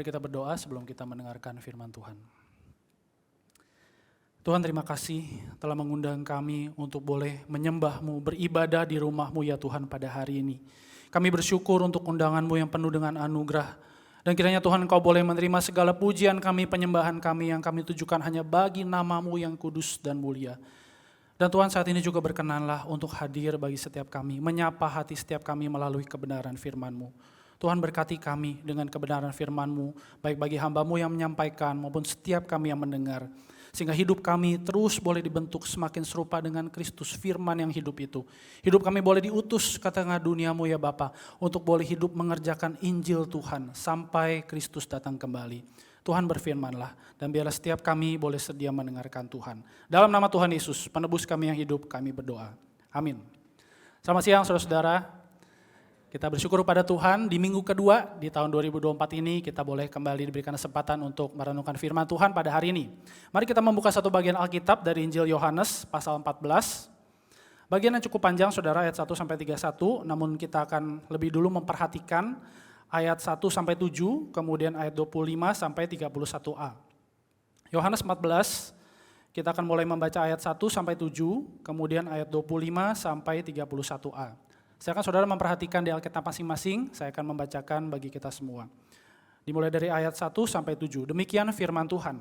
Mari kita berdoa sebelum kita mendengarkan firman Tuhan. Tuhan, terima kasih telah mengundang kami untuk boleh menyembah-Mu, beribadah di rumah-Mu ya Tuhan pada hari ini. Kami bersyukur untuk undangan-Mu yang penuh dengan anugerah. Dan kiranya Tuhan Engkau boleh menerima segala pujian kami, penyembahan kami yang kami tujukan hanya bagi nama-Mu yang kudus dan mulia. Dan Tuhan saat ini juga berkenanlah untuk hadir bagi setiap kami, menyapa hati setiap kami melalui kebenaran firman-Mu. Tuhan berkati kami dengan kebenaran firman-Mu, baik bagi hamba-Mu yang menyampaikan maupun setiap kami yang mendengar. Sehingga hidup kami terus boleh dibentuk semakin serupa dengan Kristus, firman yang hidup itu. Hidup kami boleh diutus ke tengah dunia-Mu ya Bapa, untuk boleh hidup mengerjakan Injil Tuhan sampai Kristus datang kembali. Tuhan berfirmanlah, dan biarlah setiap kami boleh sedia mendengarkan Tuhan. Dalam nama Tuhan Yesus, penebus kami yang hidup, kami berdoa. Amin. Selamat siang saudara-saudara. Kita bersyukur pada Tuhan di minggu kedua di tahun 2024 ini kita boleh kembali diberikan kesempatan untuk merenungkan firman Tuhan pada hari ini. Mari kita membuka satu bagian Alkitab dari Injil Yohanes pasal 14. Bagian yang cukup panjang saudara, ayat 1-31, namun kita akan lebih dulu memperhatikan ayat 1-7, kemudian ayat 25-31a. Yohanes 14, kita akan mulai membaca ayat 1-7, kemudian ayat 25-31a. Silakan saudara memperhatikan di Alkitab masing-masing, saya akan membacakan bagi kita semua. Dimulai dari ayat 1-7, demikian firman Tuhan.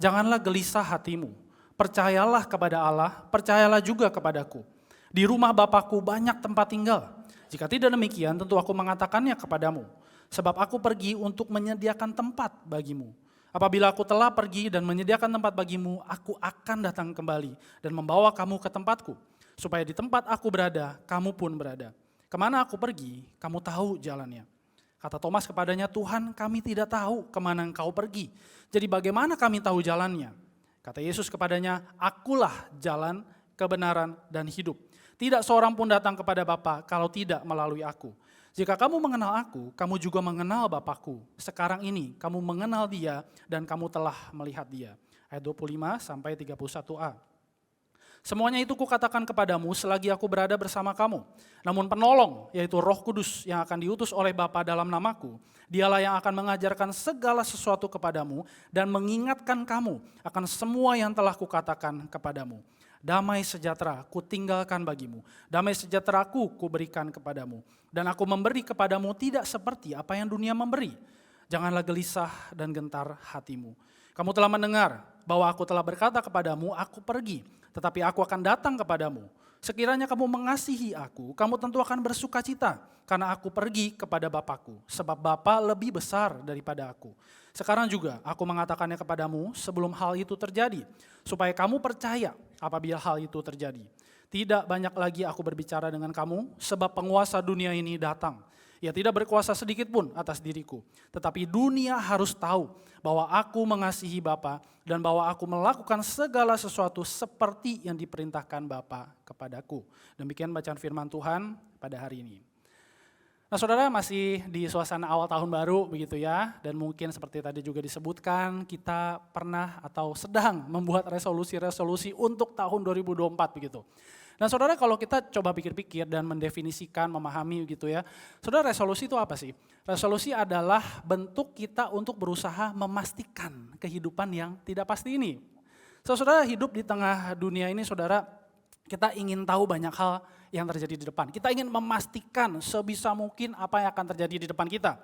Janganlah gelisah hatimu, percayalah kepada Allah, percayalah juga kepadaku. Di rumah Bapa-Ku banyak tempat tinggal. Jika tidak demikian, tentu aku mengatakannya kepadamu. Sebab aku pergi untuk menyediakan tempat bagimu. Apabila aku telah pergi dan menyediakan tempat bagimu, aku akan datang kembali dan membawa kamu ke tempatku. Supaya di tempat aku berada, kamu pun berada. Kemana aku pergi, kamu tahu jalannya. Kata Thomas kepadanya, Tuhan, kami tidak tahu kemana engkau pergi. Jadi bagaimana kami tahu jalannya? Kata Yesus kepadanya, akulah jalan, kebenaran, dan hidup. Tidak seorang pun datang kepada Bapa kalau tidak melalui aku. Jika kamu mengenal aku, kamu juga mengenal Bapa-Ku. Sekarang ini kamu mengenal Dia dan kamu telah melihat Dia. Ayat 25-31a. Semuanya itu kukatakan kepadamu selagi aku berada bersama kamu. Namun penolong, yaitu Roh Kudus yang akan diutus oleh Bapa dalam namaku, dialah yang akan mengajarkan segala sesuatu kepadamu dan mengingatkan kamu akan semua yang telah kukatakan kepadamu. Damai sejahtera kutinggalkan bagimu, damai sejahteraku kuberikan kepadamu. Dan aku memberi kepadamu tidak seperti apa yang dunia memberi. Janganlah gelisah dan gentar hatimu. Kamu telah mendengar bahwa aku telah berkata kepadamu, aku pergi. Tetapi aku akan datang kepadamu. Sekiranya kamu mengasihi aku, kamu tentu akan bersuka cita. Karena aku pergi kepada Bapa-Ku, sebab Bapa lebih besar daripada aku. Sekarang juga aku mengatakannya kepadamu sebelum hal itu terjadi. Supaya kamu percaya apabila hal itu terjadi. Tidak banyak lagi aku berbicara dengan kamu, sebab penguasa dunia ini datang. Ia tidak berkuasa sedikit pun atas diriku. Tetapi dunia harus tahu bahwa aku mengasihi Bapa dan bahwa aku melakukan segala sesuatu seperti yang diperintahkan Bapa kepadaku. Demikian bacaan firman Tuhan pada hari ini. Nah saudara, masih di suasana awal tahun baru begitu ya. Dan mungkin seperti tadi juga disebutkan, kita pernah atau sedang membuat resolusi-resolusi untuk tahun 2024 begitu. Nah saudara, kalau kita coba pikir-pikir dan mendefinisikan, memahami gitu ya. Saudara, resolusi itu apa sih? Resolusi adalah bentuk kita untuk berusaha memastikan kehidupan yang tidak pasti ini. Saudara, hidup di tengah dunia ini saudara, kita ingin tahu banyak hal yang terjadi di depan. Kita ingin memastikan sebisa mungkin apa yang akan terjadi di depan kita.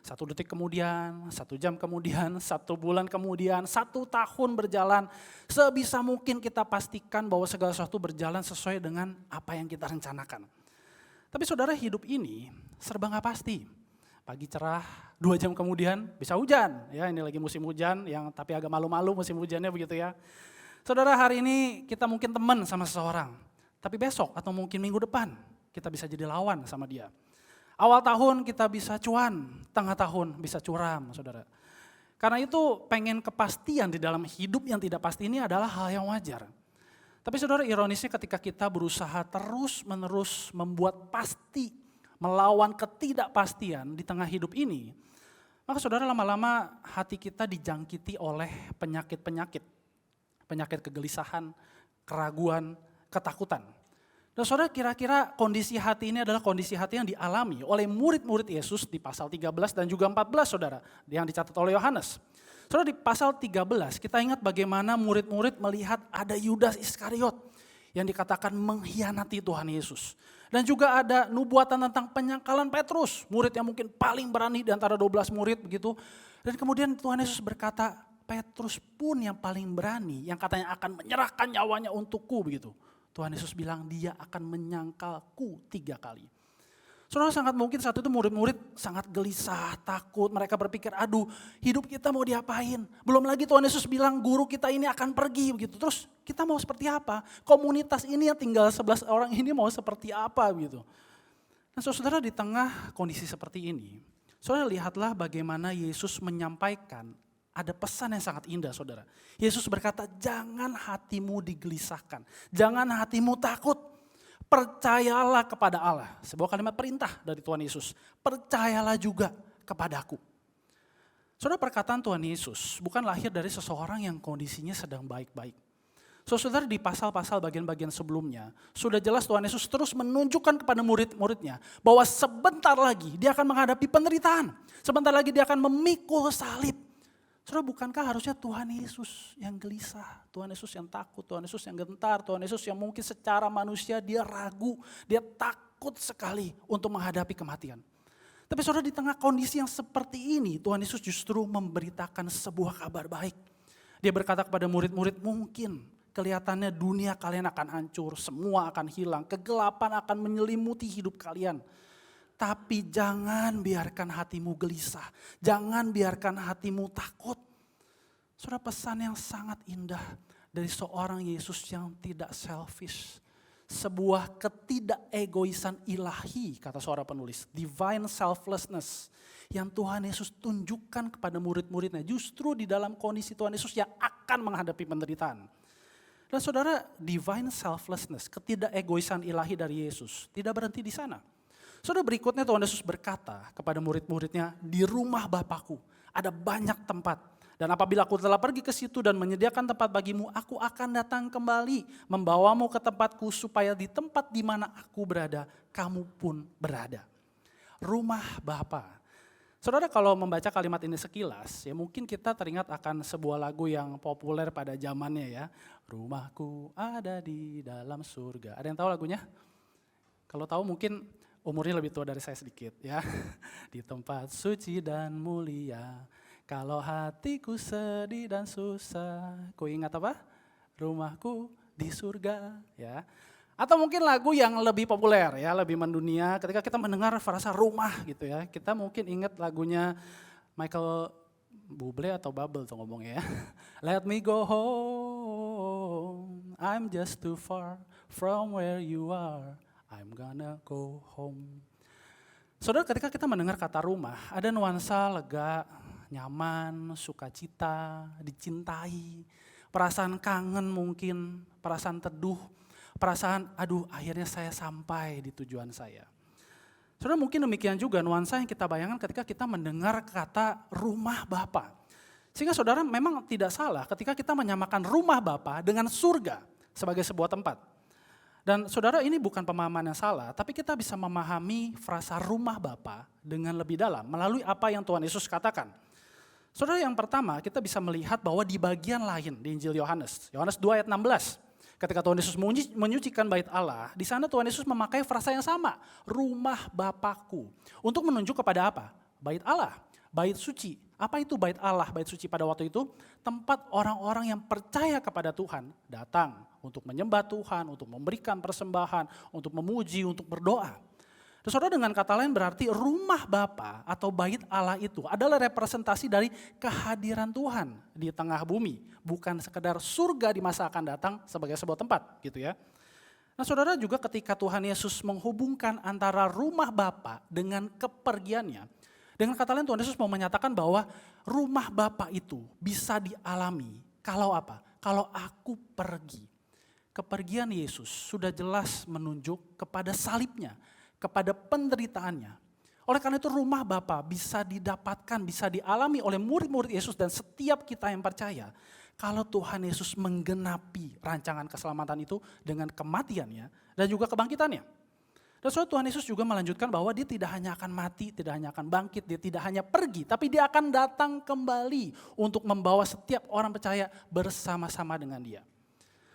1 detik kemudian, 1 jam kemudian, 1 bulan kemudian, 1 tahun berjalan. Sebisa mungkin kita pastikan bahwa segala sesuatu berjalan sesuai dengan apa yang kita rencanakan. Tapi saudara, hidup ini serba nggak pasti. Pagi cerah, 2 jam kemudian bisa hujan. Ya, ini lagi musim hujan, yang tapi agak malu-malu musim hujannya begitu ya. Saudara, hari ini kita mungkin teman sama seseorang. Tapi besok atau mungkin minggu depan kita bisa jadi lawan sama dia. Awal tahun kita bisa cuan, tengah tahun bisa curam, saudara. Karena itu pengen kepastian di dalam hidup yang tidak pasti ini adalah hal yang wajar. Tapi saudara, ironisnya ketika kita berusaha terus-menerus membuat pasti, melawan ketidakpastian di tengah hidup ini, maka saudara lama-lama hati kita dijangkiti oleh penyakit-penyakit. Penyakit kegelisahan, keraguan, ketakutan. Dan saudara, kira-kira kondisi hati ini adalah kondisi hati yang dialami oleh murid-murid Yesus di pasal 13 dan juga 14 saudara, yang dicatat oleh Yohanes. Saudara, di pasal 13 kita ingat bagaimana murid-murid melihat ada Yudas Iskariot yang dikatakan mengkhianati Tuhan Yesus. Dan juga ada nubuatan tentang penyangkalan Petrus, murid yang mungkin paling berani di antara 12 murid begitu. Dan kemudian Tuhan Yesus berkata, Petrus pun yang paling berani, yang katanya akan menyerahkan nyawanya untukku begitu. Tuhan Yesus bilang dia akan menyangkalku 3 kali. Saudara, sangat mungkin saat itu murid-murid sangat gelisah, takut. Mereka berpikir, aduh hidup kita mau diapain. Belum lagi Tuhan Yesus bilang guru kita ini akan pergi begitu. Terus kita mau seperti apa? Komunitas ini yang tinggal 11 orang ini mau seperti apa gitu. Nah saudara, di tengah kondisi seperti ini, saudara lihatlah bagaimana Yesus menyampaikan. Ada pesan yang sangat indah saudara. Yesus berkata, jangan hatimu digelisahkan. Jangan hatimu takut. Percayalah kepada Allah. Sebuah kalimat perintah dari Tuhan Yesus. Percayalah juga kepadaku. Saudara, perkataan Tuhan Yesus bukan lahir dari seseorang yang kondisinya sedang baik-baik. Saudara, di pasal-pasal bagian-bagian sebelumnya, sudah jelas Tuhan Yesus terus menunjukkan kepada murid-muridnya bahwa sebentar lagi dia akan menghadapi penderitaan. Sebentar lagi dia akan memikul salib. Saudara, bukankah harusnya Tuhan Yesus yang gelisah, Tuhan Yesus yang takut, Tuhan Yesus yang gentar, Tuhan Yesus yang mungkin secara manusia dia ragu, dia takut sekali untuk menghadapi kematian. Tapi saudara, di tengah kondisi yang seperti ini, Tuhan Yesus justru memberitakan sebuah kabar baik. Dia berkata kepada murid-murid, mungkin kelihatannya dunia kalian akan hancur, semua akan hilang, kegelapan akan menyelimuti hidup kalian. Tapi jangan biarkan hatimu gelisah, jangan biarkan hatimu takut. Saudara, pesan yang sangat indah dari seorang Yesus yang tidak selfish. Sebuah ketidakegoisan ilahi, kata seorang penulis, divine selflessness. Yang Tuhan Yesus tunjukkan kepada murid-muridnya justru di dalam kondisi Tuhan Yesus yang akan menghadapi penderitaan. Dan saudara, divine selflessness, ketidakegoisan ilahi dari Yesus tidak berhenti di sana. Saudara, berikutnya Tuhan Yesus berkata kepada murid-muridnya, di rumah Bapakku ada banyak tempat. Dan apabila aku telah pergi ke situ dan menyediakan tempat bagimu, aku akan datang kembali membawamu ke tempatku supaya di tempat di mana aku berada, kamu pun berada. Rumah Bapa. Saudara, kalau membaca kalimat ini sekilas, ya mungkin kita teringat akan sebuah lagu yang populer pada zamannya ya. Rumahku ada di dalam surga. Ada yang tahu lagunya? Kalau tahu mungkin umurnya lebih tua dari saya sedikit ya. Di tempat suci dan mulia, kalau hatiku sedih dan susah, ku ingat apa? Rumahku di surga ya. Atau mungkin lagu yang lebih populer ya, lebih mendunia, ketika kita mendengar frasa rumah gitu ya. Kita mungkin ingat lagunya Michael Bublé atau Bubble tuh ngomongnya ya. Let me go home, I'm just too far from where you are. I'm gonna go home. Saudara, ketika kita mendengar kata rumah, ada nuansa lega, nyaman, sukacita, dicintai, perasaan kangen mungkin, perasaan teduh, perasaan aduh akhirnya saya sampai di tujuan saya. Saudara, mungkin demikian juga nuansa yang kita bayangkan ketika kita mendengar kata rumah Bapa. Sehingga saudara memang tidak salah ketika kita menyamakan rumah Bapa dengan surga sebagai sebuah tempat. Dan saudara, ini bukan pemahaman yang salah, tapi kita bisa memahami frasa rumah Bapa dengan lebih dalam melalui apa yang Tuhan Yesus katakan. Saudara, yang pertama kita bisa melihat bahwa di bagian lain di Injil Yohanes 2 ayat 16, ketika Tuhan Yesus menyucikan bait Allah, di sana Tuhan Yesus memakai frasa yang sama, rumah Bapakku, untuk menunjuk kepada apa? Bait Allah, bait suci. Apa itu bait Allah, bait suci pada waktu itu? Tempat orang-orang yang percaya kepada Tuhan datang untuk menyembah Tuhan, untuk memberikan persembahan, untuk memuji, untuk berdoa. Dan saudara, dengan kata lain berarti rumah Bapa atau bait Allah itu adalah representasi dari kehadiran Tuhan di tengah bumi. Bukan sekedar surga di masa akan datang sebagai sebuah tempat gitu ya. Nah saudara, juga ketika Tuhan Yesus menghubungkan antara rumah Bapa dengan kepergiannya, dengan kata lain Tuhan Yesus mau menyatakan bahwa rumah Bapa itu bisa dialami kalau apa? Kalau aku pergi. Kepergian Yesus sudah jelas menunjuk kepada salibnya, kepada penderitaannya. Oleh karena itu rumah Bapa bisa didapatkan, bisa dialami oleh murid-murid Yesus dan setiap kita yang percaya. kalau Tuhan Yesus menggenapi rancangan keselamatan itu dengan kematiannya dan juga kebangkitannya. Dan soal Tuhan Yesus juga melanjutkan bahwa dia tidak hanya akan mati, tidak hanya akan bangkit, dia tidak hanya pergi, tapi dia akan datang kembali untuk membawa setiap orang percaya bersama-sama dengan dia.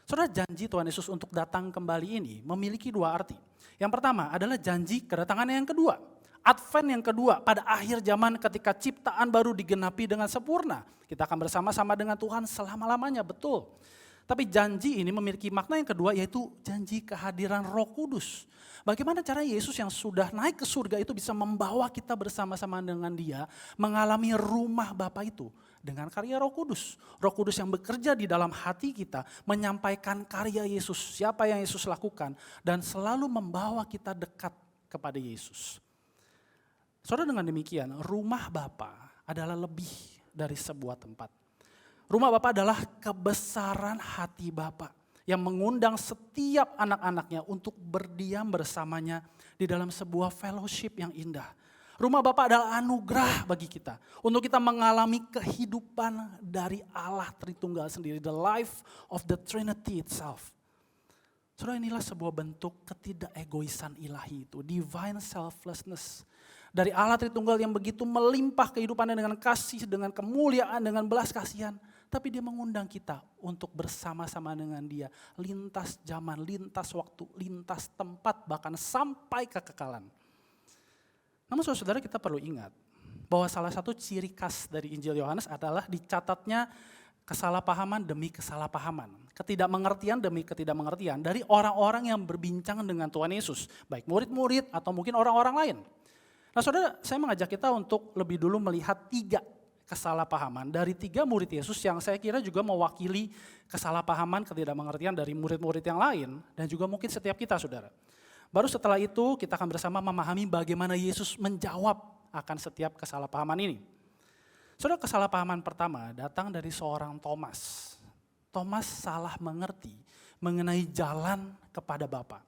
Saudara, janji Tuhan Yesus untuk datang kembali ini memiliki dua arti. Yang pertama adalah janji kedatangannya yang kedua. Advent yang kedua, pada akhir zaman ketika ciptaan baru digenapi dengan sempurna. Kita akan bersama-sama dengan Tuhan selama-lamanya, betul. Tapi janji ini memiliki makna yang kedua, yaitu janji kehadiran Roh Kudus. Bagaimana caranya Yesus yang sudah naik ke surga itu bisa membawa kita bersama-sama dengan dia mengalami rumah Bapa itu dengan karya Roh Kudus. Roh Kudus yang bekerja di dalam hati kita menyampaikan karya Yesus, siapa yang Yesus lakukan, dan selalu membawa kita dekat kepada Yesus. Saudara, dengan demikian rumah Bapa adalah lebih dari sebuah tempat. Rumah Bapa adalah kebesaran hati Bapa yang mengundang setiap anak-anaknya untuk berdiam bersamanya di dalam sebuah fellowship yang indah. Rumah Bapa adalah anugerah bagi kita untuk kita mengalami kehidupan dari Allah Tritunggal sendiri, the life of the Trinity itself. Saudara, inilah sebuah bentuk ketidakegoisan ilahi itu, divine selflessness. Dari Allah Tritunggal yang begitu melimpah kehidupannya dengan kasih, dengan kemuliaan, dengan belas kasihan. Tapi dia mengundang kita untuk bersama-sama dengan dia. Lintas zaman, lintas waktu, lintas tempat, bahkan sampai kekekalan. Namun saudara, kita perlu ingat bahwa salah satu ciri khas dari Injil Yohanes adalah dicatatnya kesalahpahaman demi kesalahpahaman. Ketidakmengertian demi ketidakmengertian dari orang-orang yang berbincang dengan Tuhan Yesus. Baik murid-murid atau mungkin orang-orang lain. Nah saudara, saya mengajak kita untuk lebih dulu melihat 3 kesalahpahaman dari 3 murid Yesus yang saya kira juga mewakili kesalahpahaman, ketidakmengertian dari murid-murid yang lain dan juga mungkin setiap kita, saudara. Baru setelah itu kita akan bersama memahami bagaimana Yesus menjawab akan setiap kesalahpahaman ini. Saudara, kesalahpahaman pertama datang dari seorang Thomas. Thomas salah mengerti mengenai jalan kepada Bapa.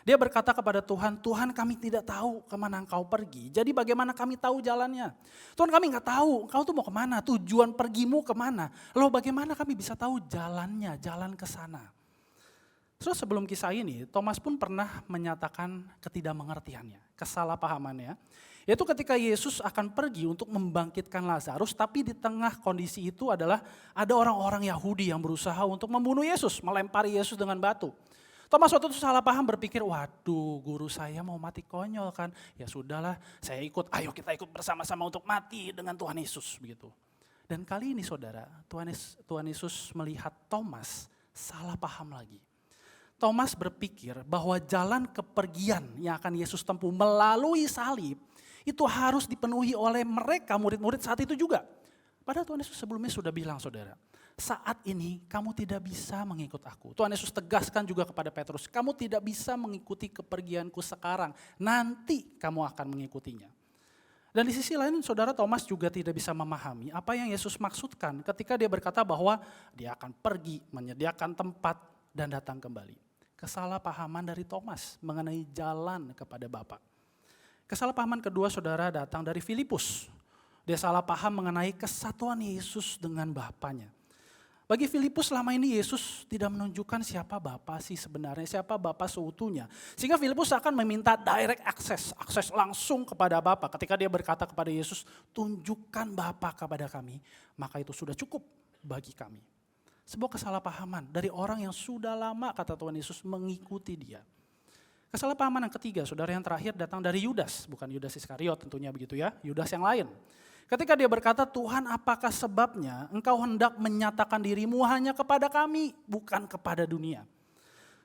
Dia berkata kepada Tuhan, Tuhan kami tidak tahu kemana engkau pergi. Jadi bagaimana kami tahu jalannya? Tuhan kami nggak tahu, engkau tuh mau kemana, tujuan pergimu kemana. Lalu bagaimana kami bisa tahu jalannya, jalan ke sana. Terus sebelum kisah ini, Thomas pun pernah menyatakan ketidakmengertiannya, kesalahpahamannya. Yaitu ketika Yesus akan pergi untuk membangkitkan Lazarus, tapi di tengah kondisi itu adalah ada orang-orang Yahudi yang berusaha untuk membunuh Yesus, melempari Yesus dengan batu. Thomas waktu itu salah paham berpikir, waduh guru saya mau mati konyol kan. Ya sudahlah, saya ikut, ayo kita ikut bersama-sama untuk mati dengan Tuhan Yesus begitu. Dan kali ini saudara, Tuhan Yesus melihat Thomas salah paham lagi. Thomas berpikir bahwa jalan kepergian yang akan Yesus tempuh melalui salib itu harus dipenuhi oleh mereka murid-murid saat itu juga. Padahal Tuhan Yesus sebelumnya sudah bilang saudara, saat ini kamu tidak bisa mengikut aku. Tuhan Yesus tegaskan juga kepada Petrus, kamu tidak bisa mengikuti kepergianku sekarang, nanti kamu akan mengikutinya. Dan di sisi lain saudara, Thomas juga tidak bisa memahami apa yang Yesus maksudkan ketika dia berkata bahwa dia akan pergi, menyediakan tempat dan datang kembali. Kesalahpahaman dari Thomas mengenai jalan kepada Bapa. Kesalahpahaman kedua saudara datang dari Filipus. Dia salah paham mengenai kesatuan Yesus dengan Bapanya. Bagi Filipus selama ini Yesus tidak menunjukkan siapa Bapa sih sebenarnya, siapa Bapa seutuhnya. Sehingga Filipus akan meminta direct akses langsung kepada Bapa. Ketika dia berkata kepada Yesus, tunjukkan Bapa kepada kami, maka itu sudah cukup bagi kami. Sebuah kesalahpahaman dari orang yang sudah lama kata Tuhan Yesus mengikuti dia. Kesalahpahaman yang ketiga, saudara, yang terakhir datang dari Yudas, bukan Yudas Iskariot tentunya begitu ya, Yudas yang lain. Ketika dia berkata, Tuhan apakah sebabnya engkau hendak menyatakan dirimu hanya kepada kami, bukan kepada dunia.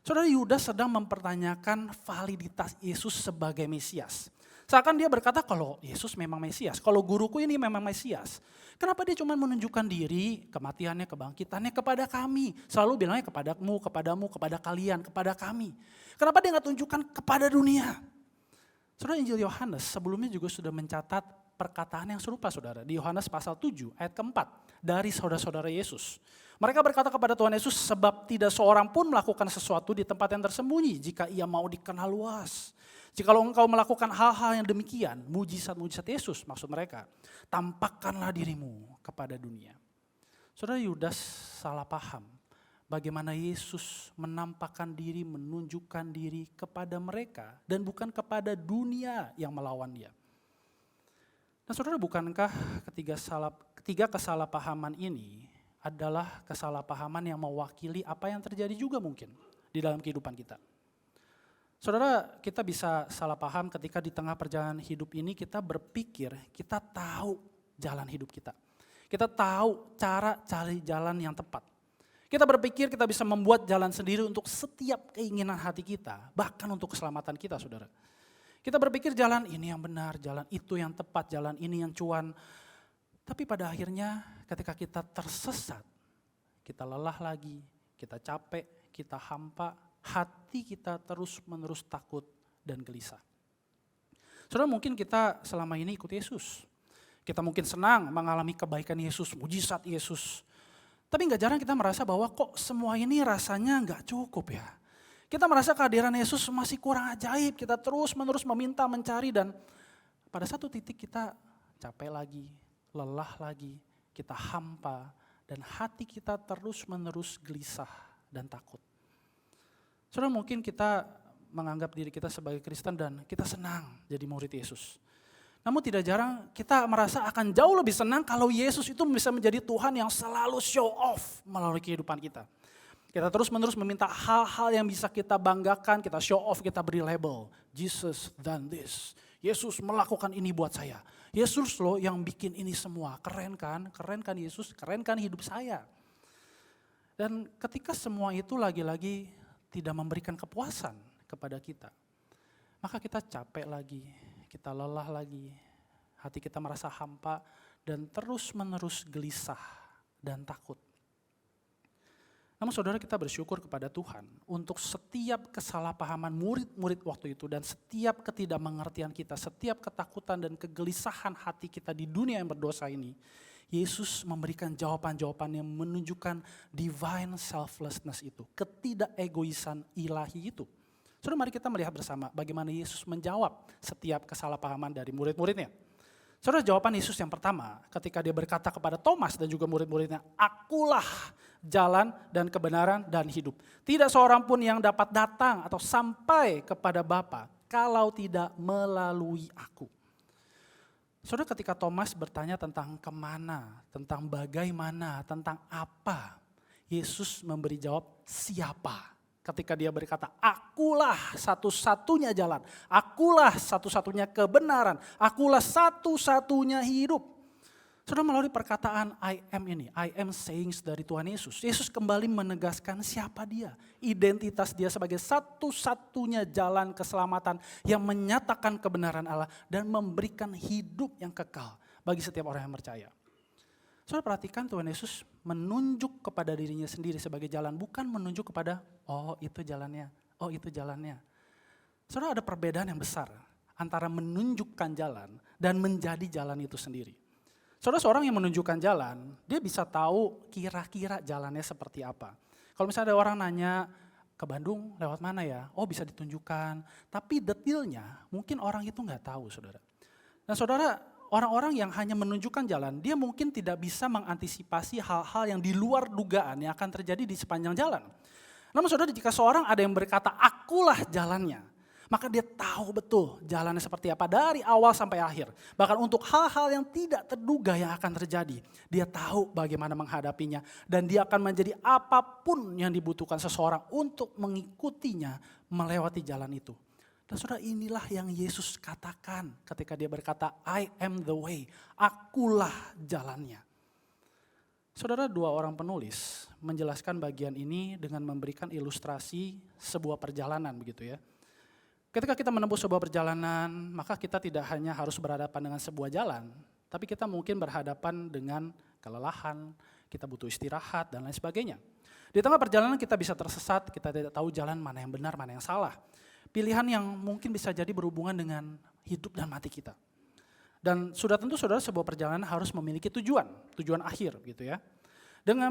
Saudara, Yudas sedang mempertanyakan validitas Yesus sebagai Mesias. Seakan dia berkata kalau Yesus memang Mesias, kalau guruku ini memang Mesias. Kenapa dia cuma menunjukkan diri, kematiannya, kebangkitannya kepada kami. Selalu bilangnya kepadamu, kepadamu, kepada kalian, kepada kami. Kenapa dia nggak tunjukkan kepada dunia? Saudara, Injil Yohanes sebelumnya juga sudah mencatat perkataan yang serupa saudara. Di Yohanes pasal 7 ayat keempat dari saudara-saudara Yesus. Mereka berkata kepada Tuhan Yesus, sebab tidak seorang pun melakukan sesuatu di tempat yang tersembunyi jika ia mau dikenal luas. Jikalau engkau melakukan hal-hal yang demikian, mujizat-mujizat Yesus maksud mereka, tampakkanlah dirimu kepada dunia. Saudara, Yudas salah paham bagaimana Yesus menampakkan diri, menunjukkan diri kepada mereka dan bukan kepada dunia yang melawan dia. Nah saudara, bukankah ketiga kesalahpahaman ini adalah kesalahpahaman yang mewakili apa yang terjadi juga mungkin di dalam kehidupan kita. Saudara, kita bisa salah paham ketika di tengah perjalanan hidup ini kita berpikir kita tahu jalan hidup kita. Kita tahu cara cari jalan yang tepat. Kita berpikir kita bisa membuat jalan sendiri untuk setiap keinginan hati kita, bahkan untuk keselamatan kita, saudara. Kita berpikir jalan ini yang benar, jalan itu yang tepat, jalan ini yang cuan. Tapi pada akhirnya ketika kita tersesat, kita lelah lagi, kita capek, kita hampa, hati kita terus-menerus takut dan gelisah. Saudara, mungkin kita selama ini ikut Yesus. Kita mungkin senang mengalami kebaikan Yesus, mujizat Yesus. Tapi gak jarang kita merasa bahwa kok semua ini rasanya gak cukup ya. Kita merasa kehadiran Yesus masih kurang ajaib, kita terus-menerus meminta, mencari, dan pada satu titik kita capek lagi, lelah lagi, kita hampa, dan hati kita terus-menerus gelisah dan takut. Saudara, mungkin kita menganggap diri kita sebagai Kristen dan kita senang jadi murid Yesus. Namun tidak jarang kita merasa akan jauh lebih senang kalau Yesus itu bisa menjadi Tuhan yang selalu show off melalui kehidupan kita. Kita terus-menerus meminta hal-hal yang bisa kita banggakan, kita show off, kita beri label. Jesus done this. Yesus melakukan ini buat saya. Yesus loh yang bikin ini semua. Keren kan? Keren kan Yesus? Keren kan hidup saya? Dan ketika semua itu lagi-lagi tidak memberikan kepuasan kepada kita, maka kita capek lagi, kita lelah lagi, hati kita merasa hampa dan terus-menerus gelisah dan takut. Namun saudara, kita bersyukur kepada Tuhan untuk setiap kesalahpahaman murid-murid waktu itu dan setiap ketidakmengertian kita, setiap ketakutan dan kegelisahan hati kita di dunia yang berdosa ini, Yesus memberikan jawaban-jawaban yang menunjukkan divine selflessness itu, ketidakegoisan ilahi itu. Saudara, mari kita melihat bersama bagaimana Yesus menjawab setiap kesalahpahaman dari murid-muridnya. Saudara, jawaban Yesus yang pertama ketika dia berkata kepada Thomas dan juga murid-muridnya, "Akulah jalan dan kebenaran dan hidup. Tidak seorang pun yang dapat datang atau sampai kepada Bapa kalau tidak melalui aku." Saudara, ketika Thomas bertanya tentang kemana, tentang bagaimana, tentang apa, Yesus memberi jawab siapa. Ketika dia berkata, "Akulah satu-satunya jalan, akulah satu-satunya kebenaran, akulah satu-satunya hidup." Saudara, melalui perkataan I am ini, I am sayings dari Tuhan Yesus, Yesus kembali menegaskan siapa dia, identitas dia sebagai satu-satunya jalan keselamatan yang menyatakan kebenaran Allah dan memberikan hidup yang kekal bagi setiap orang yang percaya. Saudara, perhatikan Tuhan Yesus menunjuk kepada dirinya sendiri sebagai jalan, bukan menunjuk kepada, oh itu jalannya, oh itu jalannya. Saudara, ada perbedaan yang besar antara menunjukkan jalan dan menjadi jalan itu sendiri. Saudara, seorang yang menunjukkan jalan, dia bisa tahu kira-kira jalannya seperti apa. Kalau misalnya ada orang nanya, ke Bandung lewat mana ya? Oh bisa ditunjukkan, tapi detailnya mungkin orang itu nggak tahu, saudara. Nah saudara, orang-orang yang hanya menunjukkan jalan, dia mungkin tidak bisa mengantisipasi hal-hal yang di luar dugaan yang akan terjadi di sepanjang jalan. Namun saudara, jika seorang ada yang berkata, "Akulah jalannya," maka dia tahu betul jalannya seperti apa dari awal sampai akhir. Bahkan untuk hal-hal yang tidak terduga yang akan terjadi, dia tahu bagaimana menghadapinya. Dan dia akan menjadi apapun yang dibutuhkan seseorang untuk mengikutinya melewati jalan itu. Dan saudara, inilah yang Yesus katakan ketika dia berkata, I am the way, akulah jalannya. Saudara, dua orang penulis menjelaskan bagian ini dengan memberikan ilustrasi sebuah perjalanan begitu ya. Ketika kita menempuh sebuah perjalanan, maka kita tidak hanya harus berhadapan dengan sebuah jalan, tapi kita mungkin berhadapan dengan kelelahan, kita butuh istirahat dan lain sebagainya. Di tengah perjalanan kita bisa tersesat, kita tidak tahu jalan mana yang benar, mana yang salah. Pilihan yang mungkin bisa jadi berhubungan dengan hidup dan mati kita. Dan sudah tentu saudara, sebuah perjalanan harus memiliki tujuan akhir gitu ya.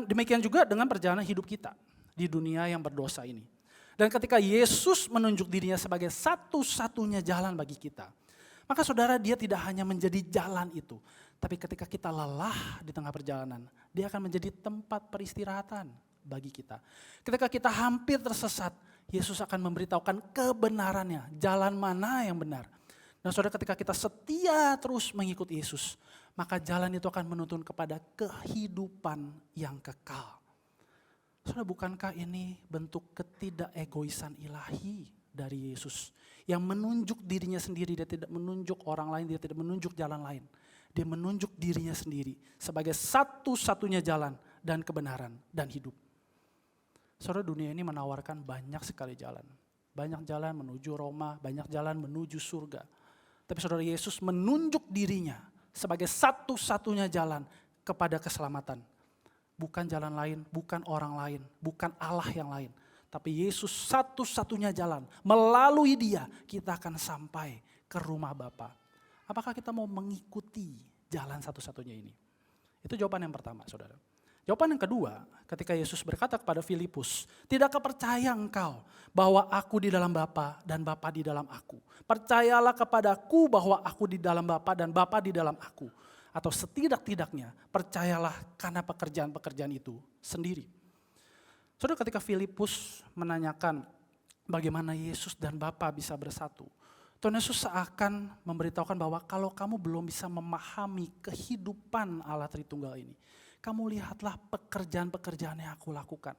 Demikian juga dengan perjalanan hidup kita di dunia yang berdosa ini. Dan ketika Yesus menunjuk dirinya sebagai satu-satunya jalan bagi kita, maka saudara, dia tidak hanya menjadi jalan itu, Tapi ketika kita lelah di tengah perjalanan, dia akan menjadi tempat peristirahatan bagi kita. Ketika kita hampir tersesat, Yesus akan memberitahukan kebenarannya, jalan mana yang benar. Dan saudara, ketika kita setia terus mengikuti Yesus, maka jalan itu akan menuntun kepada kehidupan yang kekal. Saudara, bukankah ini bentuk ketidakegoisan ilahi dari Yesus? Yang menunjuk dirinya sendiri, dia tidak menunjuk orang lain, dia tidak menunjuk jalan lain. Dia menunjuk dirinya sendiri sebagai satu-satunya jalan dan kebenaran dan hidup. Saudara, dunia ini menawarkan banyak sekali jalan. Banyak jalan menuju Roma, banyak jalan menuju surga. Tapi saudara, Yesus menunjuk dirinya sebagai satu-satunya jalan kepada keselamatan. Bukan jalan lain, bukan orang lain, bukan Allah yang lain. Tapi Yesus satu-satunya jalan. Melalui dia kita akan sampai ke rumah Bapa. Apakah kita mau mengikuti jalan satu-satunya ini? Itu jawaban yang pertama, saudara. Jawaban yang kedua, ketika Yesus berkata kepada Filipus, tidakkah percaya engkau bahwa aku di dalam Bapa dan Bapa di dalam aku? Percayalah kepadaku bahwa aku di dalam Bapa dan Bapa di dalam aku. Atau setidak-tidaknya percayalah karena pekerjaan-pekerjaan itu sendiri. Saudara, ketika Filipus menanyakan bagaimana Yesus dan Bapa bisa bersatu, Tuhan Yesus seakan memberitahukan bahwa kalau kamu belum bisa memahami kehidupan Allah Tritunggal ini, kamu lihatlah pekerjaan-pekerjaan yang aku lakukan.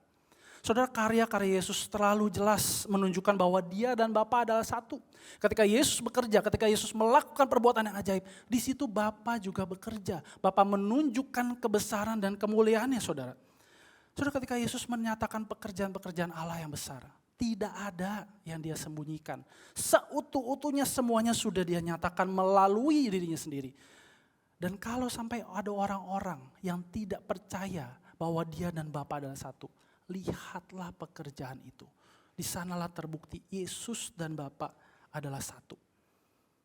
Saudara, karya-karya Yesus terlalu jelas menunjukkan bahwa dia dan Bapa adalah satu. Ketika Yesus bekerja, ketika Yesus melakukan perbuatan yang ajaib, di situ Bapa juga bekerja. Bapa menunjukkan kebesaran dan kemuliaannya, saudara. Saudara, ketika Yesus menyatakan pekerjaan-pekerjaan Allah yang besar, tidak ada yang dia sembunyikan. Seutuh-utuhnya semuanya sudah dia nyatakan melalui dirinya sendiri. Dan kalau sampai ada orang-orang yang tidak percaya bahwa dia dan Bapa adalah satu, lihatlah pekerjaan itu. Di sanalah terbukti Yesus dan Bapa adalah satu.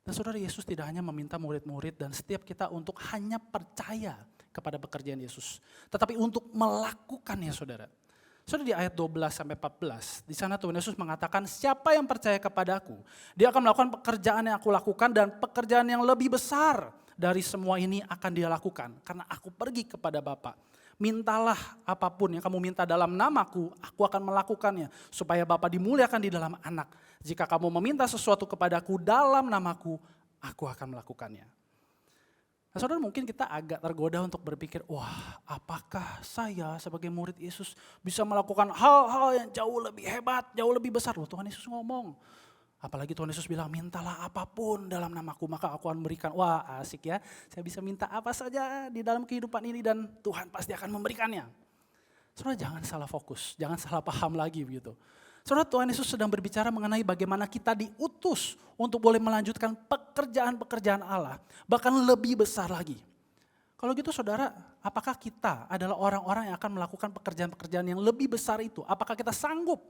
Dan saudara, Yesus tidak hanya meminta murid-murid dan setiap kita untuk hanya percaya kepada pekerjaan Yesus, tetapi untuk melakukannya, saudara. Saudara, di ayat 12-14, di sana Tuhan Yesus mengatakan, siapa yang percaya kepadaku, dia akan melakukan pekerjaan yang aku lakukan dan pekerjaan yang lebih besar dari semua ini akan dia lakukan. Karena aku pergi kepada Bapa. Mintalah apapun yang kamu minta dalam namaku, aku akan melakukannya. Supaya Bapa dimuliakan di dalam anak. Jika kamu meminta sesuatu kepadaku dalam namaku, aku akan melakukannya. Nah, saudara, mungkin kita agak tergoda untuk berpikir, wah, apakah saya sebagai murid Yesus bisa melakukan hal-hal yang jauh lebih hebat, jauh lebih besar. Loh, Tuhan Yesus ngomong. Apalagi Tuhan Yesus bilang, mintalah apapun dalam namaku, maka aku akan memberikan. Wah, asik ya, saya bisa minta apa saja di dalam kehidupan ini dan Tuhan pasti akan memberikannya. Saudara, jangan salah fokus, jangan salah paham lagi begitu. Saudara, Tuhan Yesus sedang berbicara mengenai bagaimana kita diutus untuk boleh melanjutkan pekerjaan-pekerjaan Allah, bahkan lebih besar lagi. Kalau gitu saudara, apakah kita adalah orang-orang yang akan melakukan pekerjaan-pekerjaan yang lebih besar itu? Apakah kita sanggup?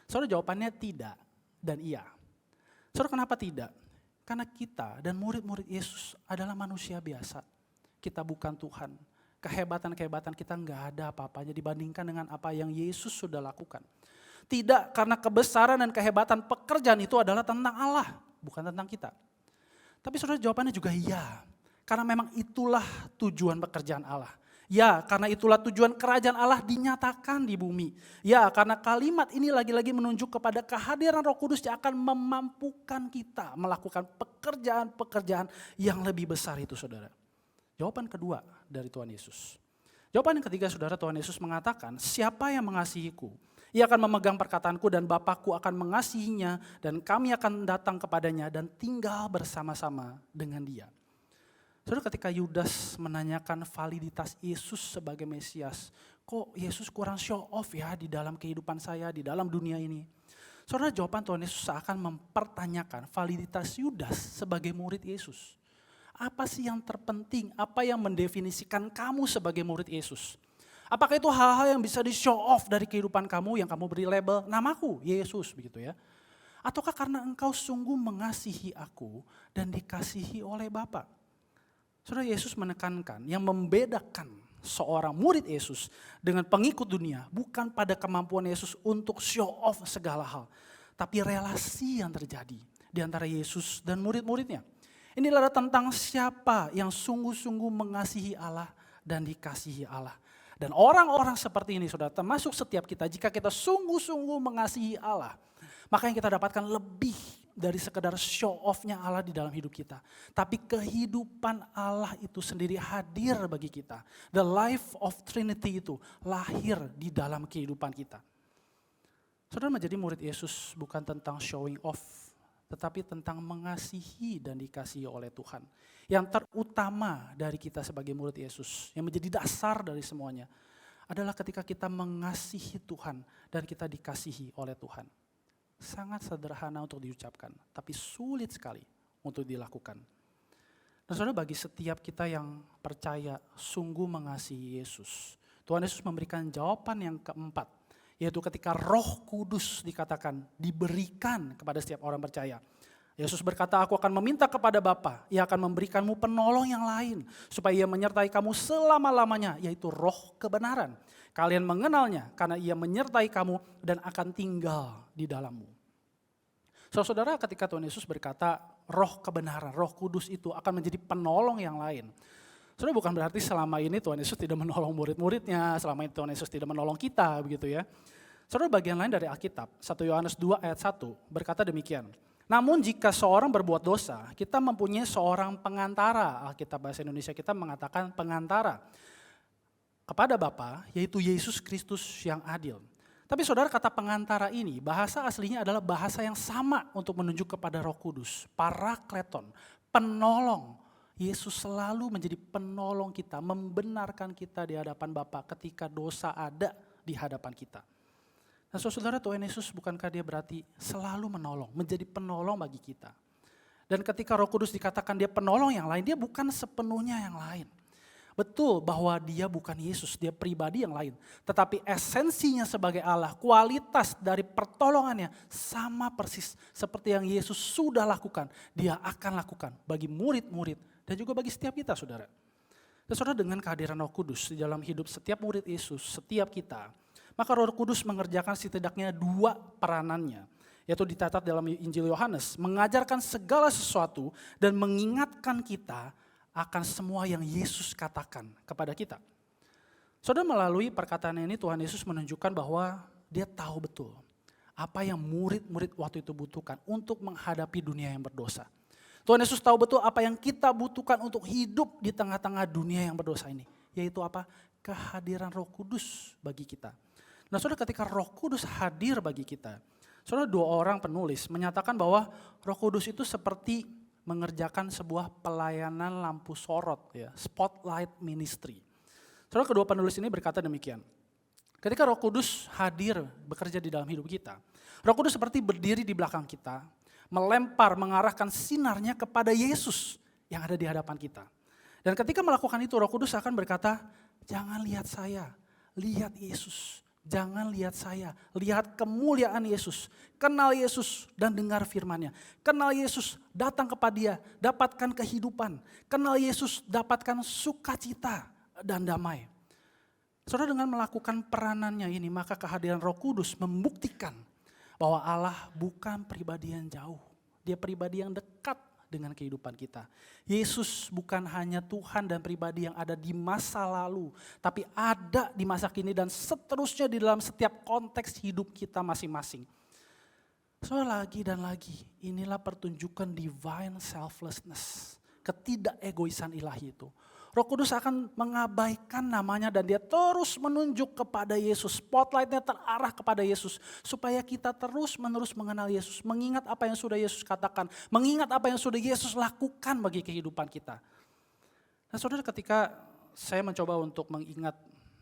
Saudara, jawabannya tidak dan iya. Saudara, kenapa tidak? Karena kita dan murid-murid Yesus adalah manusia biasa. Kita bukan Tuhan. Kehebatan-kehebatan kita nggak ada apa-apanya dibandingkan dengan apa yang Yesus sudah lakukan. Tidak, karena kebesaran dan kehebatan pekerjaan itu adalah tentang Allah, bukan tentang kita. Tapi saudara, jawabannya juga iya. Karena memang itulah tujuan pekerjaan Allah. Ya, karena itulah tujuan kerajaan Allah dinyatakan di bumi. Ya, karena kalimat ini lagi-lagi menunjuk kepada kehadiran Roh Kudus yang akan memampukan kita melakukan pekerjaan-pekerjaan yang lebih besar itu, saudara. Jawaban kedua dari Tuhan Yesus. Jawaban yang ketiga, saudara, Tuhan Yesus mengatakan, siapa yang mengasihiku, ia akan memegang perkataanku dan Bapakku akan mengasihinya dan kami akan datang kepadanya dan tinggal bersama-sama dengan dia. Saudara, ketika Yudas menanyakan validitas Yesus sebagai Mesias, kok Yesus kurang show off ya di dalam kehidupan saya, di dalam dunia ini. Saudara, jawaban Tuhan Yesus akan mempertanyakan validitas Yudas sebagai murid Yesus. Apa sih yang terpenting, apa yang mendefinisikan kamu sebagai murid Yesus? Apakah itu hal-hal yang bisa di-show off dari kehidupan kamu yang kamu beri label namaku Yesus begitu ya? Ataukah karena engkau sungguh mengasihi aku dan dikasihi oleh Bapa? Saudara, Yesus menekankan yang membedakan seorang murid Yesus dengan pengikut dunia bukan pada kemampuan Yesus untuk show off segala hal, tapi relasi yang terjadi di antara Yesus dan murid-muridnya. Ini adalah tentang siapa yang sungguh-sungguh mengasihi Allah dan dikasihi Allah. Dan orang-orang seperti ini saudara, termasuk setiap kita, jika kita sungguh-sungguh mengasihi Allah, maka yang kita dapatkan lebih dari sekedar show off-nya Allah di dalam hidup kita. Tapi kehidupan Allah itu sendiri hadir bagi kita. The life of Trinity itu lahir di dalam kehidupan kita. Saudara, menjadi murid Yesus bukan tentang showing off, tetapi tentang mengasihi dan dikasihi oleh Tuhan. Yang terutama dari kita sebagai murid Yesus, yang menjadi dasar dari semuanya, adalah ketika kita mengasihi Tuhan dan kita dikasihi oleh Tuhan. Sangat sederhana untuk diucapkan, tapi sulit sekali untuk dilakukan. Dan saudara, bagi setiap kita yang percaya sungguh mengasihi Yesus, Tuhan Yesus memberikan jawaban yang keempat, yaitu ketika Roh Kudus dikatakan diberikan kepada setiap orang percaya. Yesus berkata, aku akan meminta kepada Bapa, ia akan memberikanmu penolong yang lain, supaya ia menyertai kamu selama-lamanya, yaitu Roh kebenaran. Kalian mengenalnya karena ia menyertai kamu dan akan tinggal di dalammu. Saudara, ketika Tuhan Yesus berkata Roh kebenaran, Roh Kudus itu akan menjadi penolong yang lain. Saudara, bukan berarti selama ini Tuhan Yesus tidak menolong murid-muridnya, selama ini Tuhan Yesus tidak menolong kita, begitu ya. Saudara, bagian lain dari Alkitab, 1 Yohanes 2 ayat 1 berkata demikian. Namun jika seorang berbuat dosa, kita mempunyai seorang pengantara. Alkitab bahasa Indonesia kita mengatakan pengantara kepada Bapa, yaitu Yesus Kristus yang adil. Tapi saudara, kata pengantara ini, bahasa aslinya adalah bahasa yang sama untuk menunjuk kepada Roh Kudus. Parakleton, penolong. Yesus selalu menjadi penolong kita, membenarkan kita di hadapan Bapa ketika dosa ada di hadapan kita. Nah saudara, Tuhan Yesus bukankah dia berarti selalu menolong, menjadi penolong bagi kita. Dan ketika Roh Kudus dikatakan dia penolong yang lain, dia bukan sepenuhnya yang lain. Betul bahwa dia bukan Yesus, dia pribadi yang lain. Tetapi esensinya sebagai Allah, kualitas dari pertolongannya sama persis seperti yang Yesus sudah lakukan. Dia akan lakukan bagi murid-murid dan juga bagi setiap kita, saudara. Dan saudara, dengan kehadiran Roh Kudus di dalam hidup setiap murid Yesus, setiap kita, maka Roh Kudus mengerjakan setidaknya 2 peranannya. Yaitu dicatat dalam Injil Yohanes, mengajarkan segala sesuatu dan mengingatkan kita akan semua yang Yesus katakan kepada kita. Saudara, melalui perkataan ini Tuhan Yesus menunjukkan bahwa dia tahu betul apa yang murid-murid waktu itu butuhkan untuk menghadapi dunia yang berdosa. Tuhan Yesus tahu betul apa yang kita butuhkan untuk hidup di tengah-tengah dunia yang berdosa ini. Yaitu apa? Kehadiran Roh Kudus bagi kita. Nah saudara, ketika Roh Kudus hadir bagi kita, saudara, 2 orang penulis menyatakan bahwa Roh Kudus itu seperti mengerjakan sebuah pelayanan lampu sorot, ya, spotlight ministry. Saudara, kedua penulis ini berkata demikian. Ketika Roh Kudus hadir bekerja di dalam hidup kita, Roh Kudus seperti berdiri di belakang kita, melempar, mengarahkan sinarnya kepada Yesus yang ada di hadapan kita. Dan ketika melakukan itu, Roh Kudus akan berkata, jangan lihat saya, lihat Yesus. Jangan lihat saya, lihat kemuliaan Yesus. Kenal Yesus dan dengar firman-Nya. Kenal Yesus, datang kepada Dia, dapatkan kehidupan. Kenal Yesus, dapatkan sukacita dan damai. Saudara, dengan melakukan peranannya ini, maka kehadiran Roh Kudus membuktikan bahwa Allah bukan pribadi yang jauh. Dia pribadi yang dekat dengan kehidupan kita. Yesus bukan hanya Tuhan dan pribadi yang ada di masa lalu, tapi ada di masa kini dan seterusnya di dalam setiap konteks hidup kita masing-masing. Lagi dan lagi, inilah pertunjukan divine selflessness, ketidakegoisan ilahi itu. Roh Kudus akan mengabaikan namanya dan dia terus menunjuk kepada Yesus. Spotlightnya terarah kepada Yesus. Supaya kita terus menerus mengenal Yesus. Mengingat apa yang sudah Yesus katakan. Mengingat apa yang sudah Yesus lakukan bagi kehidupan kita. Nah saudara, ketika saya mencoba untuk mengingat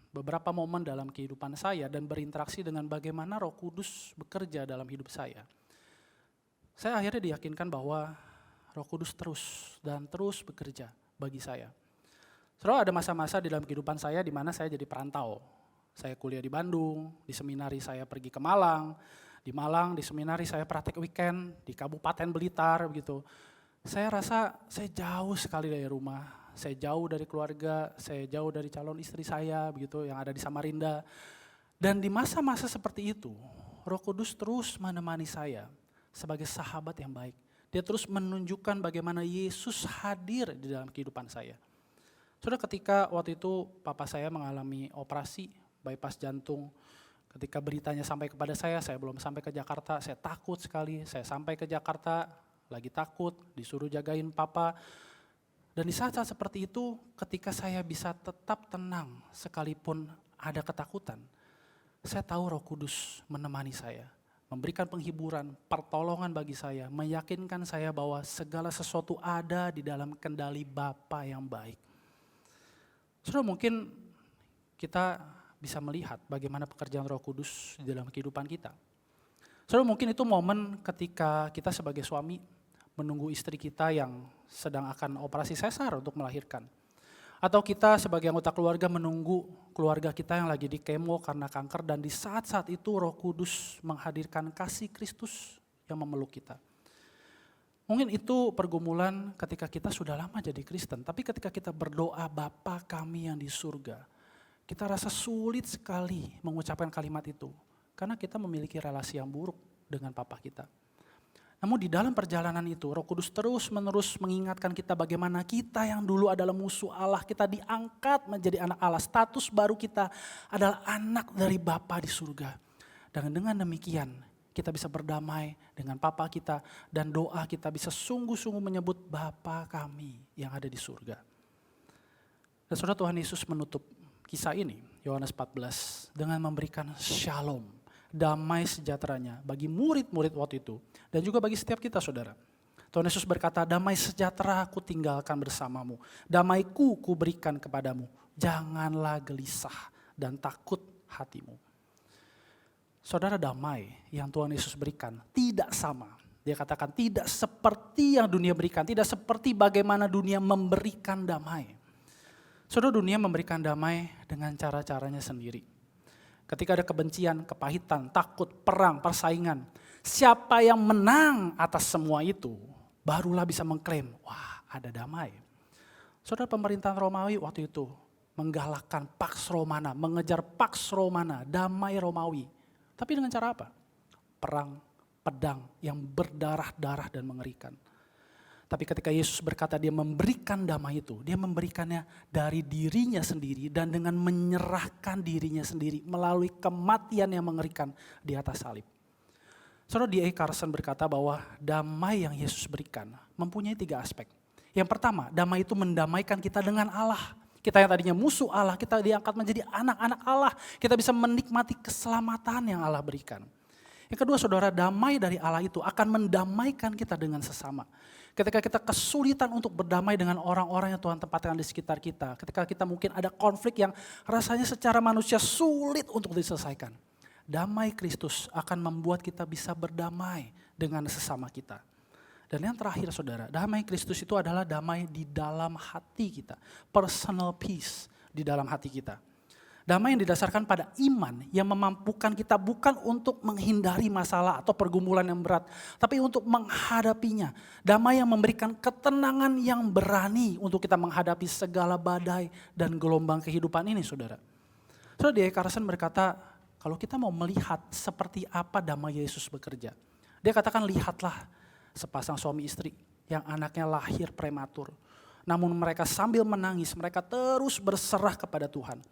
beberapa momen dalam kehidupan saya dan berinteraksi dengan bagaimana Roh Kudus bekerja dalam hidup saya akhirnya diyakinkan bahwa Roh Kudus terus bekerja bagi saya. Saudara, ada masa-masa di dalam kehidupan saya di mana saya jadi perantau. Saya kuliah di Bandung, di seminari saya pergi ke Malang, di seminari saya praktek weekend, di Kabupaten Blitar begitu. Saya rasa saya jauh sekali dari rumah, saya jauh dari keluarga, saya jauh dari calon istri saya begitu yang ada di Samarinda. Dan di masa-masa seperti itu, Roh Kudus terus menemani saya sebagai sahabat yang baik Dia terus menunjukkan bagaimana Yesus hadir di dalam kehidupan saya. Saudara, ketika waktu itu papa saya mengalami operasi bypass jantung, ketika beritanya sampai kepada saya belum sampai ke Jakarta, saya takut sekali. Saya sampai ke Jakarta, lagi takut, disuruh jagain papa. Dan di saat-saat seperti itu, ketika saya bisa tetap tenang sekalipun ada ketakutan, saya tahu Roh Kudus menemani saya, memberikan penghiburan, pertolongan bagi saya, meyakinkan saya bahwa segala sesuatu ada di dalam kendali Bapa yang baik. Saudara, mungkin kita bisa melihat bagaimana pekerjaan Roh Kudus di dalam kehidupan kita. Saudara, mungkin itu momen ketika kita sebagai suami menunggu istri kita yang sedang akan operasi sesar untuk melahirkan. Atau kita sebagai anggota keluarga menunggu keluarga kita yang lagi di kemo karena kanker, dan di saat-saat itu Roh Kudus menghadirkan kasih Kristus yang memeluk kita. Mungkin itu pergumulan ketika kita sudah lama jadi Kristen, tapi ketika kita berdoa Bapa kami yang di surga, kita rasa sulit sekali mengucapkan kalimat itu karena kita memiliki relasi yang buruk dengan Papa kita. Namun di dalam perjalanan itu Roh Kudus terus-menerus mengingatkan kita bagaimana kita yang dulu adalah musuh Allah, kita diangkat menjadi anak Allah. Status baru kita adalah anak dari Bapa di surga. Dan dengan demikian kita bisa berdamai dengan Papa kita, dan doa kita bisa sungguh-sungguh menyebut Bapa kami yang ada di surga. Dan saudara, Tuhan Yesus menutup kisah ini, Yohanes 14, dengan memberikan shalom, damai sejahteranya bagi murid-murid waktu itu dan juga bagi setiap kita, saudara. Tuhan Yesus berkata, damai sejahtera aku tinggalkan bersamamu, damaiku kuberikan kepadamu, janganlah gelisah dan takut hatimu. Saudara, damai yang Tuhan Yesus berikan tidak sama. Dia katakan tidak seperti yang dunia berikan, tidak seperti bagaimana dunia memberikan damai. Saudara, dunia memberikan damai dengan cara-caranya sendiri. Ketika ada kebencian, kepahitan, takut, perang, persaingan, siapa yang menang atas semua itu, barulah bisa mengklaim, wah ada damai. Saudara, pemerintahan Romawi waktu itu menggalakkan Pax Romana, mengejar Pax Romana, damai Romawi. Tapi dengan cara apa? Perang, pedang yang berdarah-darah dan mengerikan. Tapi ketika Yesus berkata dia memberikan damai itu, dia memberikannya dari dirinya sendiri dan dengan menyerahkan dirinya sendiri melalui kematian yang mengerikan di atas salib. Saudara, D.A. Carson berkata bahwa damai yang Yesus berikan mempunyai 3 aspek. Yang pertama, damai itu mendamaikan kita dengan Allah. Kita yang tadinya musuh Allah, kita diangkat menjadi anak-anak Allah. Kita bisa menikmati keselamatan yang Allah berikan. Yang kedua, saudara, damai dari Allah itu akan mendamaikan kita dengan sesama. Ketika kita kesulitan untuk berdamai dengan orang-orang yang Tuhan tempatkan di sekitar kita. Ketika kita mungkin ada konflik yang rasanya secara manusia sulit untuk diselesaikan. Damai Kristus akan membuat kita bisa berdamai dengan sesama kita. Dan yang terakhir, saudara, damai Kristus itu adalah damai di dalam hati kita. Personal peace di dalam hati kita. Damai yang didasarkan pada iman yang memampukan kita bukan untuk menghindari masalah atau pergumulan yang berat, tapi untuk menghadapinya. Damai yang memberikan ketenangan yang berani untuk kita menghadapi segala badai dan gelombang kehidupan ini, saudara. Saudara, D.A. Carson berkata, kalau kita mau melihat seperti apa damai Yesus bekerja, dia katakan, lihatlah sepasang suami istri yang anaknya lahir prematur. Namun mereka sambil menangis, mereka terus berserah kepada Tuhan.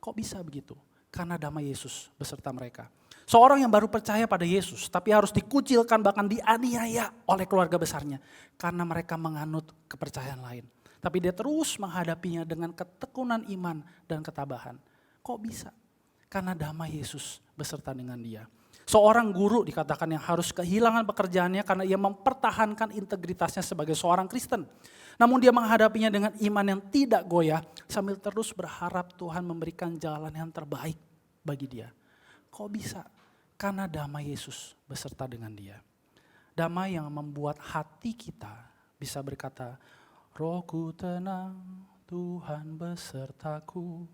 Kok bisa begitu? Karena damai Yesus beserta mereka. Seorang yang baru percaya pada Yesus, tapi harus dikucilkan bahkan dianiaya oleh keluarga besarnya. Karena mereka menganut kepercayaan lain. Tapi dia terus menghadapinya dengan ketekunan iman dan ketabahan. Kok bisa? Karena damai Yesus beserta dengan dia. Seorang guru dikatakan yang harus kehilangan pekerjaannya karena ia mempertahankan integritasnya sebagai seorang Kristen. Namun dia menghadapinya dengan iman yang tidak goyah sambil terus berharap Tuhan memberikan jalan yang terbaik bagi dia. Kok bisa? Karena damai Yesus beserta dengan dia. Damai yang membuat hati kita bisa berkata, Rohku tenang, Tuhan besertaku.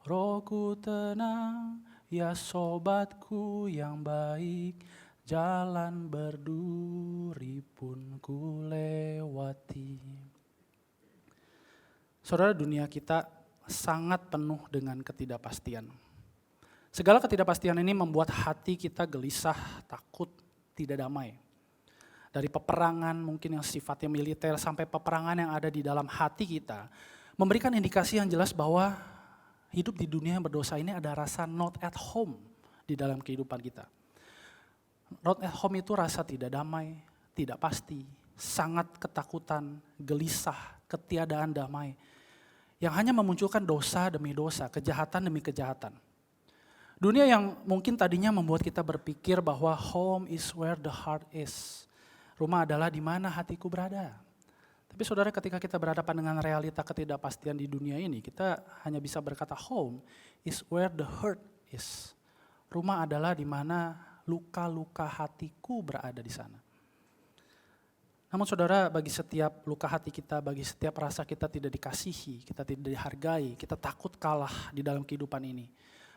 Rohku tenang, ya sobatku yang baik, jalan berduri pun ku lewati. Saudara, dunia kita sangat penuh dengan ketidakpastian. Segala ketidakpastian ini membuat hati kita gelisah, takut, tidak damai. Dari peperangan mungkin yang sifatnya militer sampai peperangan yang ada di dalam hati kita. Memberikan indikasi yang jelas bahwa hidup di dunia yang berdosa ini ada rasa not at home di dalam kehidupan kita. Not at home itu rasa tidak damai, tidak pasti, sangat ketakutan, gelisah, ketiadaan damai. Yang hanya memunculkan dosa demi dosa, kejahatan demi kejahatan. Dunia yang mungkin tadinya membuat kita berpikir bahwa home is where the heart is. Rumah adalah di mana hatiku berada. Tapi saudara, ketika kita berhadapan dengan realita ketidakpastian di dunia ini, kita hanya bisa berkata home is where the hurt is. Rumah adalah di mana luka-luka hatiku berada di sana. Namun saudara, bagi setiap luka hati kita, bagi setiap rasa kita tidak dikasihi, kita tidak dihargai, kita takut kalah di dalam kehidupan ini.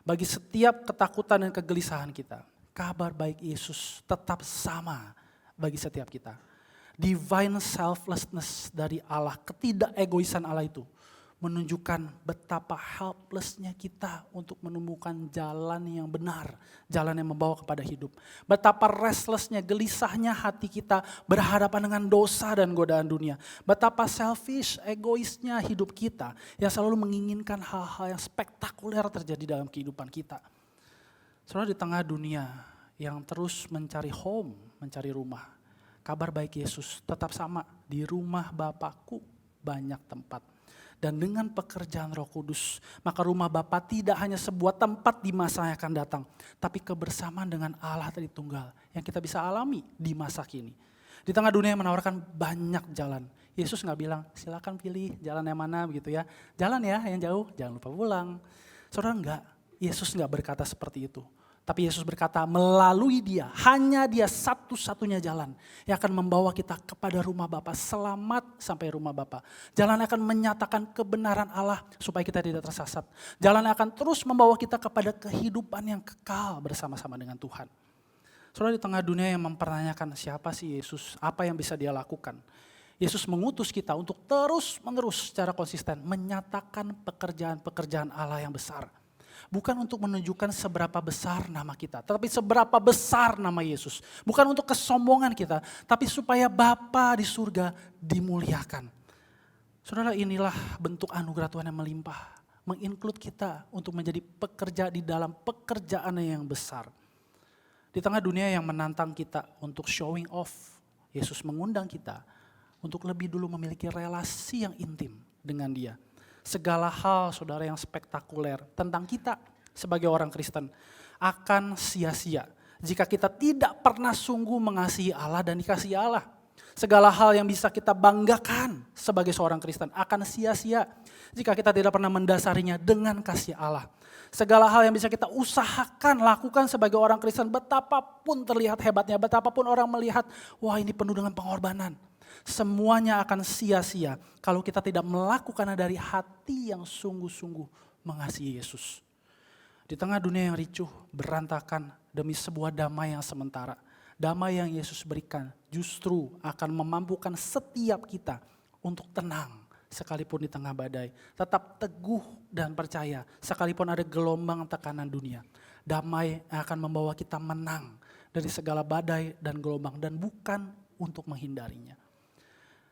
Bagi setiap ketakutan dan kegelisahan kita, kabar baik Yesus tetap sama bagi setiap kita. Divine selflessness dari Allah, ketidakegoisan Allah itu menunjukkan betapa helplessnya kita untuk menemukan jalan yang benar, jalan yang membawa kepada hidup. Betapa restlessnya, gelisahnya hati kita berhadapan dengan dosa dan godaan dunia. Betapa selfish, egoisnya hidup kita yang selalu menginginkan hal-hal yang spektakuler terjadi dalam kehidupan kita. Saudara, di tengah dunia yang terus mencari home, mencari rumah, kabar baik Yesus tetap sama, di rumah Bapakku banyak tempat. Dan dengan pekerjaan Roh Kudus, maka rumah Bapa tidak hanya sebuah tempat di masa yang akan datang, tapi kebersamaan dengan Allah Tritunggal yang kita bisa alami di masa kini. Di tengah dunia yang menawarkan banyak jalan, Yesus nggak bilang silakan pilih jalan yang mana begitu ya. Jalan ya yang jauh, jangan lupa pulang. Saudara, enggak, Yesus nggak berkata seperti itu. Tapi Yesus berkata melalui dia, hanya dia satu-satunya jalan yang akan membawa kita kepada rumah Bapa, selamat sampai rumah Bapa. Jalan akan menyatakan kebenaran Allah supaya kita tidak tersesat. Jalan akan terus membawa kita kepada kehidupan yang kekal bersama-sama dengan Tuhan. Saudara, di tengah dunia yang mempertanyakan siapa sih Yesus, apa yang bisa dia lakukan. Yesus mengutus kita untuk terus-menerus secara konsisten menyatakan pekerjaan-pekerjaan Allah yang besar. Bukan untuk menunjukkan seberapa besar nama kita, tetapi seberapa besar nama Yesus. Bukan untuk kesombongan kita, tapi supaya Bapa di surga dimuliakan. Saudara, inilah bentuk anugerah Tuhan yang melimpah. Menginclude kita untuk menjadi pekerja di dalam pekerjaan yang besar. Di tengah dunia yang menantang kita untuk showing off, Yesus mengundang kita untuk lebih dulu memiliki relasi yang intim dengan Dia. Segala hal saudara yang spektakuler tentang kita sebagai orang Kristen akan sia-sia jika kita tidak pernah sungguh mengasihi Allah dan dikasihi Allah. Segala hal yang bisa kita banggakan sebagai seorang Kristen akan sia-sia jika kita tidak pernah mendasarinya dengan kasih Allah. Segala hal yang bisa kita usahakan lakukan sebagai orang Kristen, betapapun terlihat hebatnya, betapapun orang melihat, wah ini penuh dengan pengorbanan. Semuanya akan sia-sia kalau kita tidak melakukannya dari hati yang sungguh-sungguh mengasihi Yesus. Di tengah dunia yang ricuh, berantakan demi sebuah damai yang sementara. Damai yang Yesus berikan justru akan memampukan setiap kita untuk tenang sekalipun di tengah badai. Tetap teguh dan percaya sekalipun ada gelombang tekanan dunia. Damai akan membawa kita menang dari segala badai dan gelombang dan bukan untuk menghindarinya.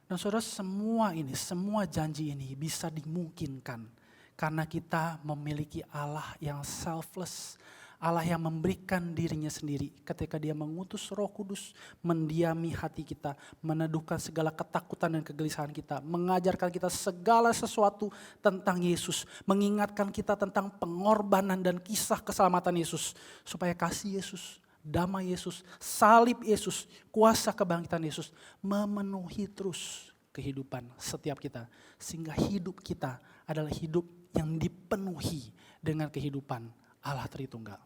Dan saudara, semua janji ini bisa dimungkinkan karena kita memiliki Allah yang selfless. Allah yang memberikan dirinya sendiri ketika Dia mengutus Roh Kudus mendiami hati kita, meneduhkan segala ketakutan dan kegelisahan kita, mengajarkan kita segala sesuatu tentang Yesus, mengingatkan kita tentang pengorbanan dan kisah keselamatan Yesus, supaya kasih Yesus, damai Yesus, salib Yesus, kuasa kebangkitan Yesus memenuhi terus kehidupan setiap kita. Sehingga hidup kita adalah hidup yang dipenuhi dengan kehidupan Allah Tritunggal.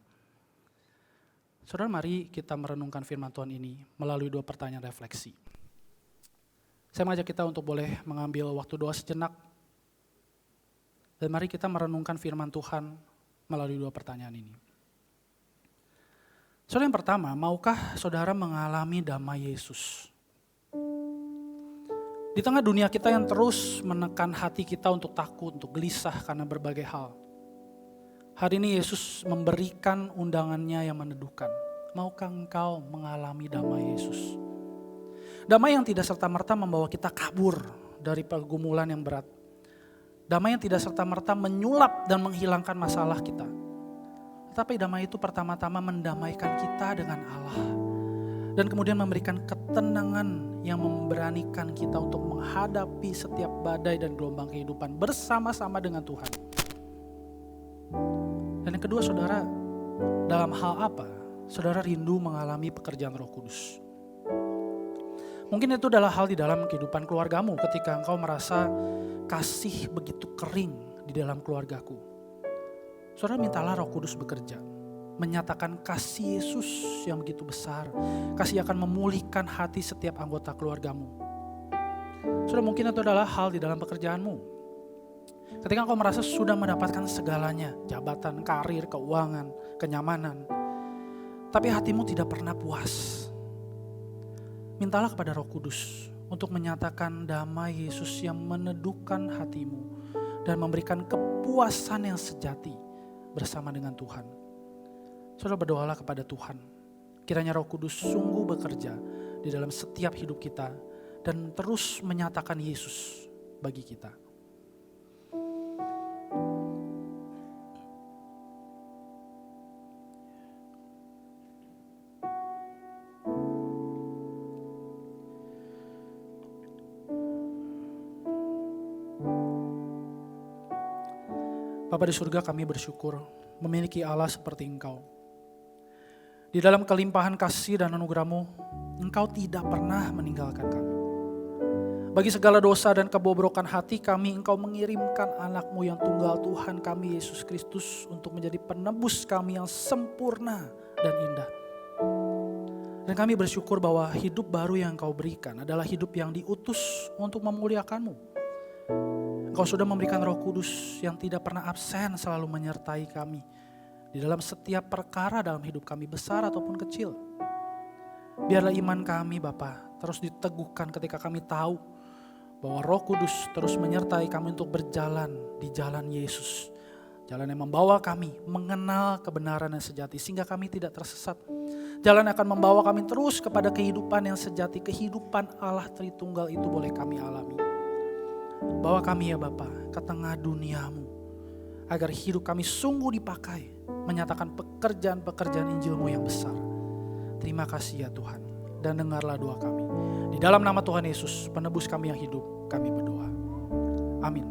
Saudara, mari kita merenungkan firman Tuhan ini melalui 2 pertanyaan refleksi. Saya mengajak kita untuk boleh mengambil waktu doa sejenak. Dan mari kita merenungkan firman Tuhan melalui 2 pertanyaan ini. Saudara, yang pertama, maukah saudara mengalami damai Yesus? Di tengah dunia kita yang terus menekan hati kita untuk takut, untuk gelisah karena berbagai hal. Hari ini Yesus memberikan undangannya yang meneduhkan. Maukah engkau mengalami damai Yesus? Damai yang tidak serta-merta membawa kita kabur dari pergumulan yang berat. Damai yang tidak serta-merta menyulap dan menghilangkan masalah kita. Tetapi damai itu pertama-tama mendamaikan kita dengan Allah. Dan kemudian memberikan ketenangan yang memberanikan kita untuk menghadapi setiap badai dan gelombang kehidupan bersama-sama dengan Tuhan. Dan yang kedua, saudara, dalam hal apa saudara rindu mengalami pekerjaan Roh Kudus? Mungkin itu adalah hal di dalam kehidupan keluargamu ketika engkau merasa kasih begitu kering di dalam keluargaku. Saudara, mintalah Roh Kudus bekerja, menyatakan kasih Yesus yang begitu besar. Kasih akan memulihkan hati setiap anggota keluargamu. Saudara, mungkin itu adalah hal di dalam pekerjaanmu. Ketika engkau merasa sudah mendapatkan segalanya, jabatan, karir, keuangan, kenyamanan, tapi hatimu tidak pernah puas. Mintalah kepada Roh Kudus untuk menyatakan damai Yesus yang meneduhkan hatimu dan memberikan kepuasan yang sejati bersama dengan Tuhan. Saudara, berdoalah kepada Tuhan. Kiranya Roh Kudus sungguh bekerja di dalam setiap hidup kita dan terus menyatakan Yesus bagi kita. Bapa di surga, kami bersyukur memiliki Allah seperti Engkau. Di dalam kelimpahan kasih dan anugerah-Mu, Engkau tidak pernah meninggalkan kami. Bagi segala dosa dan kebobrokan hati kami, Engkau mengirimkan anak-Mu yang tunggal, Tuhan kami Yesus Kristus, untuk menjadi penebus kami yang sempurna dan indah. Dan kami bersyukur bahwa hidup baru yang Engkau berikan adalah hidup yang diutus untuk memuliakan-Mu. Engkau sudah memberikan Roh Kudus yang tidak pernah absen, selalu menyertai kami di dalam setiap perkara dalam hidup kami, besar ataupun kecil. Biarlah iman kami Bapa terus diteguhkan ketika kami tahu bahwa Roh Kudus terus menyertai kami untuk berjalan di jalan Yesus. Jalan yang membawa kami mengenal kebenaran yang sejati sehingga kami tidak tersesat. Jalan yang akan membawa kami terus kepada kehidupan yang sejati, kehidupan Allah Tritunggal itu boleh kami alami. Bawa kami ya Bapa ke tengah dunia-Mu, agar hidup kami sungguh dipakai menyatakan pekerjaan-pekerjaan Injil-Mu yang besar. Terima kasih ya Tuhan, dan dengarlah doa kami. Di dalam nama Tuhan Yesus, penebus kami yang hidup, kami berdoa. Amin.